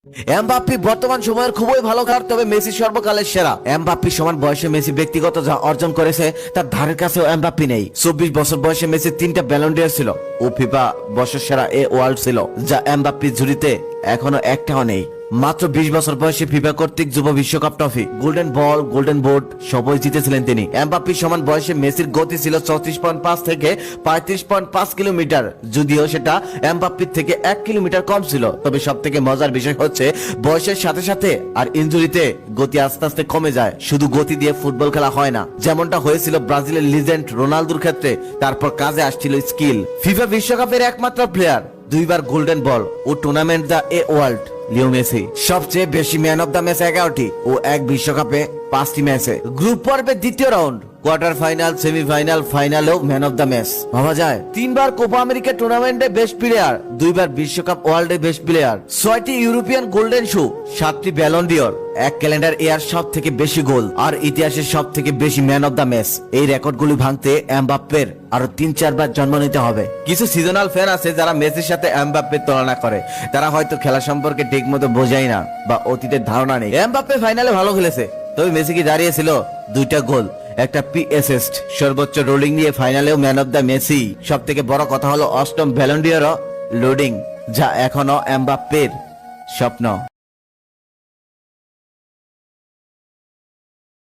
Mbappe বর্তমান সময়ের খুবই ভালো খেলোয়াড়, তবে মেসি সর্বকালের সেরা। এমবাপ্পের সমান বয়সে মেসি ব্যক্তিগত যা অর্জন করেছে তার ধারের কাছেও এমবাপ্পে নেই। 24 বছর বয়সে মেসি 3টা ব্যালন ডি'র ছিল ও ফিফা বর্ষসেরা ওয়ার্ল্ড ছিল, যা এমবাপ্পের ঝুড়িতে এখনো একটাও নেই। মাত্র 20 বছর বয়সে ফিফা কর্তৃক যুব বিশ্বকাপ trophy, golden ball, golden boot সবই জিতেছিলেন তিনি। এমবাপ্পের সমান বয়সে মেসির গতি ছিল 34.5 থেকে 35.5 কিলোমিটার, যদিও সেটা এমবাপ্পের থেকে 1 কিলোমিটার কম ছিল। তবে সব থেকে মজার বিষয় হচ্ছে বয়সের সাথে সাথে আর ইনজুরিতে গতি আস্তে আস্তে কমে যায়। শুধু গতি দিয়ে ফুটবল খেলা হয় না, যেমনটা হয়েছিল ব্রাজিলের লিজেন্ড রোনালদোর ক্ষেত্রে। তারপর কাজে আসছিল স্কিল। ফিফা বিশ্বকাপের একমাত্র প্লেয়ার, 2 বার গোল্ডেন বল ও tournament the world, Leo Messi. সবচেয়ে বেশি ম্যান অফ দ্য ম্যাচ 11টি ও এক বিশ্বকাপে 5টি ম্যাচে। গ্রুপ পর্বের দ্বিতীয় রাউন্ড, কোয়ার্টার ফাইনাল, সেমিফাইনাল, ফাইনালেও ম্যান অফ দ্য ম্যাচ। ভাবা যায়, 3 বার কোপা আমেরিকা টুর্নামেন্টে বেস্ট প্লেয়ার, 2 বার বিশ্বকাপ ওয়ার্ল্ডে বেস্ট প্লেয়ার, 6টি ইউরোপিয়ান গোল্ডেন শু, 7টি ব্যালন ডি'র, এক ক্যালেন্ডার ইয়ার সব থেকে বেশি গোল আর ইতিহাসের সব থেকে বেশি ম্যান অফ দ্য ম্যাচ। এই রেকর্ডগুলি ভাঙতে এমবাপ্পের আরো 3-4 বার জন্ম নিতে হবে। কিছু সিজনাল ফ্যান আছে যারা মেসির সাথে এমবাপ্পের তুলনা করে। তারা হয়তো খেলা সম্পর্কে ঠিক মতো বোঝায় না বা অতীতের ধারণা নেই। এমবাপ্পে ফাইনালে ভালো খেলেছে, তবে মেসি কি দাঁড়িয়েছিল 2টা গোল, একটা অ্যাসিস্ট, সর্বোচ্চ রোলিং নিয়ে ফাইনালেও ম্যান অফ দ্য মেসি। সব থেকে বড় কথা হলো 8ম ব্যালন ডি'র লোডিং, যা এখনো এমবাপ্পের স্বপ্ন।